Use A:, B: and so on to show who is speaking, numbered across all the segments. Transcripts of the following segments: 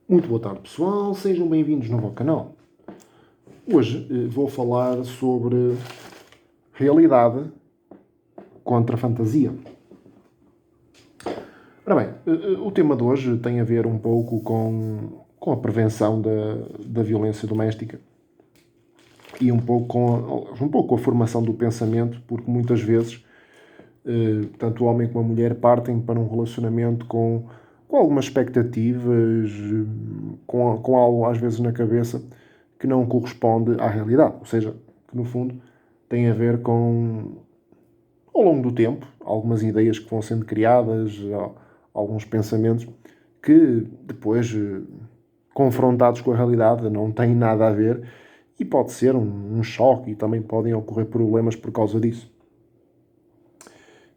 A: Muito boa tarde, pessoal. Sejam bem-vindos no meu canal. Hoje vou falar sobre realidade contra fantasia. Ora bem, o tema de hoje tem a ver um pouco com a prevenção da violência doméstica e um pouco com a formação do pensamento, porque muitas vezes tanto o homem como a mulher partem para um relacionamento com algumas expectativas, com algo às vezes na cabeça que não corresponde à realidade. Ou seja, que no fundo tem a ver com, ao longo do tempo, algumas ideias que vão sendo criadas, alguns pensamentos que depois, confrontados com a realidade, não têm nada a ver e pode ser um choque e também podem ocorrer problemas por causa disso.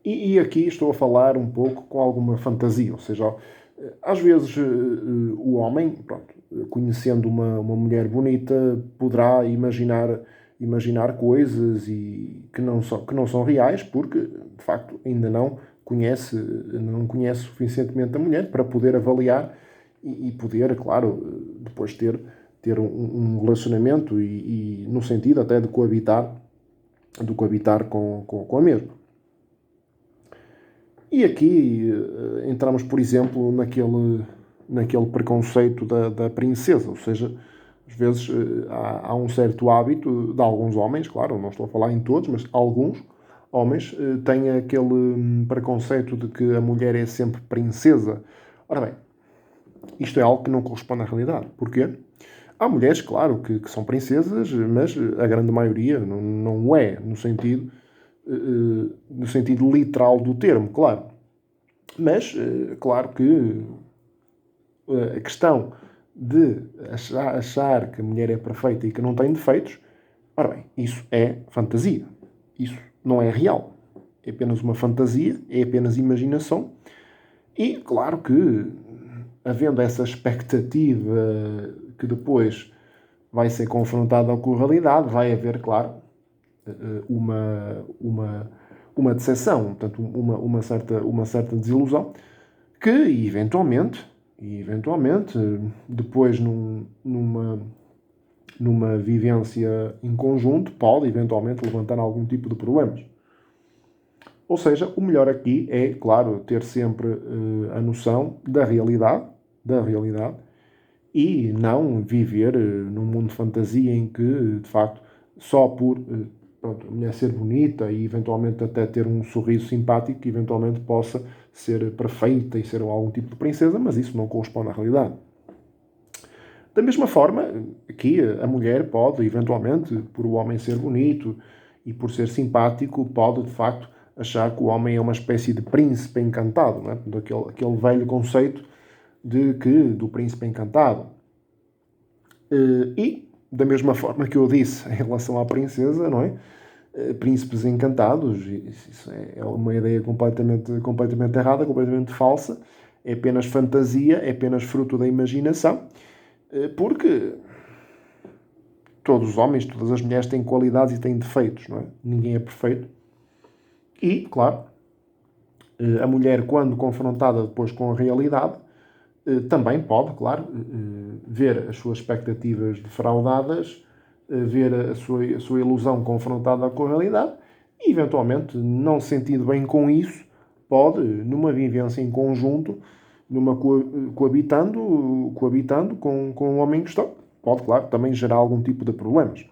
A: E aqui estou a falar um pouco com alguma fantasia, ou seja, às vezes o homem, pronto, conhecendo uma mulher bonita, poderá imaginar coisas que não são reais, porque de facto ainda não conhece suficientemente a mulher para poder avaliar e poder, claro, depois ter um relacionamento e no sentido até de coabitar com a mesma. E aqui entramos, por exemplo, naquele preconceito da princesa, ou seja, às vezes há um certo hábito de alguns homens, claro, não estou a falar em todos, mas alguns homens têm aquele preconceito de que a mulher é sempre princesa. Ora bem, isto é algo que não corresponde à realidade. Porquê? Há mulheres, claro, que são princesas, mas a grande maioria não o é, no sentido literal do termo, claro. Mas, claro que a questão de achar que a mulher é perfeita e que não tem defeitos, ora bem, isso é fantasia. Isso não é real. É apenas uma fantasia, é apenas imaginação. E, claro que, havendo essa expectativa que depois vai ser confrontada com a realidade, vai haver, claro, uma decepção, portanto, uma certa desilusão, que eventualmente, depois numa vivência em conjunto, pode eventualmente levantar algum tipo de problemas. Ou seja, o melhor aqui é, claro, ter sempre a noção da realidade, e não viver num mundo de fantasia em que, de facto, só por pronto, a mulher ser bonita e eventualmente até ter um sorriso simpático, eventualmente possa ser perfeita e ser algum tipo de princesa, mas isso não corresponde à realidade. Da mesma forma, aqui a mulher pode, eventualmente, por o homem ser bonito e por ser simpático, pode, de facto, achar que o homem é uma espécie de príncipe encantado, não é? Aquele velho conceito do príncipe encantado. E, da mesma forma que eu disse em relação à princesa, não é? Príncipes encantados, isso é uma ideia completamente errada, completamente falsa, é apenas fantasia, é apenas fruto da imaginação, porque todos os homens, todas as mulheres têm qualidades e têm defeitos, não é? Ninguém é perfeito. E, claro, a mulher, quando confrontada depois com a realidade, também pode, claro, ver as suas expectativas defraudadas, ver a sua ilusão confrontada com a realidade e, eventualmente, não sentindo bem com isso, pode, numa vivência em conjunto, coabitando com o homem em questão, pode, claro, também gerar algum tipo de problemas.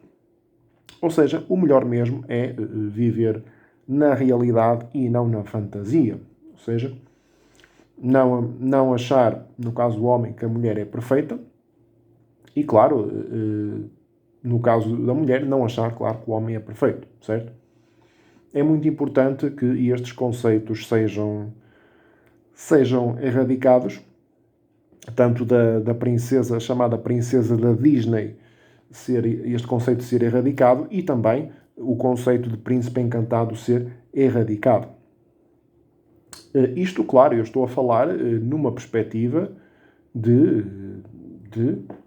A: Ou seja, o melhor mesmo é viver na realidade e não na fantasia. Ou seja, não achar, no caso do homem, que a mulher é perfeita e, claro, no caso da mulher, não achar, claro, que o homem é perfeito, certo? É muito importante que estes conceitos sejam erradicados, tanto da princesa, chamada princesa da Disney, este conceito ser erradicado e também o conceito de príncipe encantado ser erradicado. Isto, claro, eu estou a falar numa perspectiva de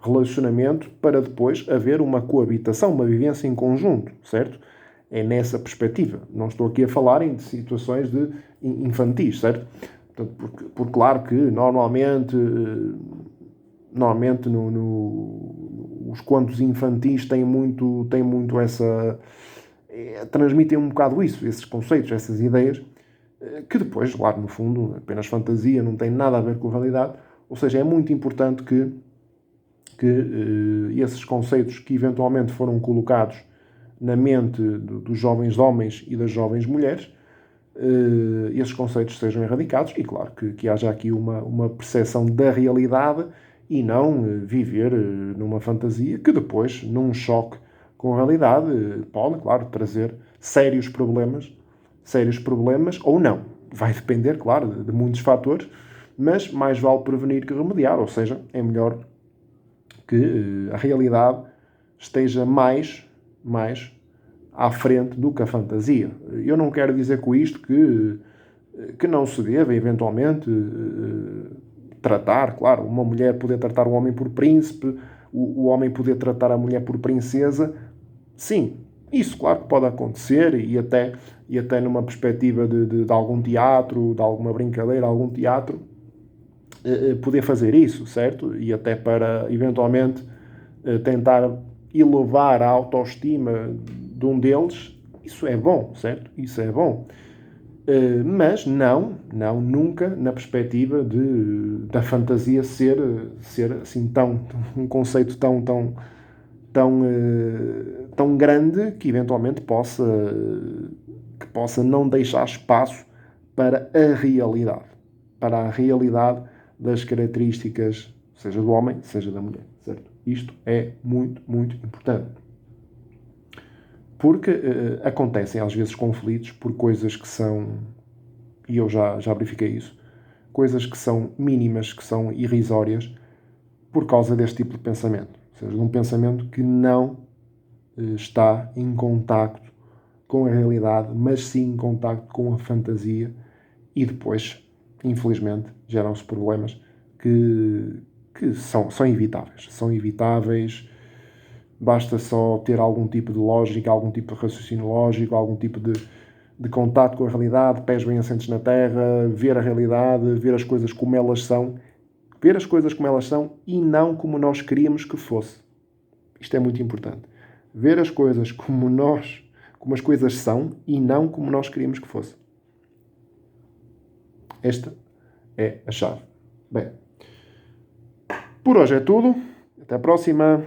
A: relacionamento para depois haver uma coabitação, uma vivência em conjunto, certo? É nessa perspectiva. Não estou aqui a falar em situações de infantis, certo? Portanto, porque claro que normalmente normalmente os contos infantis têm muito essa... transmitem um bocado isso, esses conceitos, essas ideias, que depois, lá no fundo, apenas fantasia, não tem nada a ver com a realidade. Ou seja, é muito importante que esses conceitos que eventualmente foram colocados na mente dos jovens homens e das jovens mulheres, esses conceitos sejam erradicados e, claro, que haja aqui uma percepção da realidade e não viver numa fantasia que depois, num choque com a realidade, pode, claro, trazer sérios problemas ou não. Vai depender, claro, de muitos fatores, mas mais vale prevenir que remediar, ou seja, é melhor que a realidade esteja mais à frente do que a fantasia. Eu não quero dizer com isto que não se deva, eventualmente, tratar, claro, uma mulher poder tratar o homem por príncipe, o homem poder tratar a mulher por princesa. Sim, isso claro que pode acontecer e até numa perspectiva de algum teatro, de alguma brincadeira, algum teatro, poder fazer isso, certo? E até para, eventualmente, tentar elevar a autoestima de um deles, isso é bom, certo? Isso é bom. Mas não, nunca na perspectiva da fantasia ser assim um conceito tão grande que eventualmente possa não deixar espaço para a realidade das características, seja do homem, seja da mulher, certo? Isto é muito, muito importante. Porque acontecem às vezes conflitos por coisas que são, e eu já verifiquei isso, coisas que são mínimas, que são irrisórias, por causa deste tipo de pensamento. Ou seja, de um pensamento que não está em contacto com a realidade, mas sim em contacto com a fantasia, e depois, infelizmente, geram-se problemas que são evitáveis. São evitáveis. Basta só ter algum tipo de lógica, algum tipo de raciocínio lógico, algum tipo de contato com a realidade, pés bem assentes na terra, ver a realidade, ver as coisas como elas são. Ver as coisas como elas são e não como nós queríamos que fosse. Isto é muito importante. Ver as coisas como as coisas são e não como nós queríamos que fosse. Esta é a chave. Bem, por hoje é tudo. Até a próxima.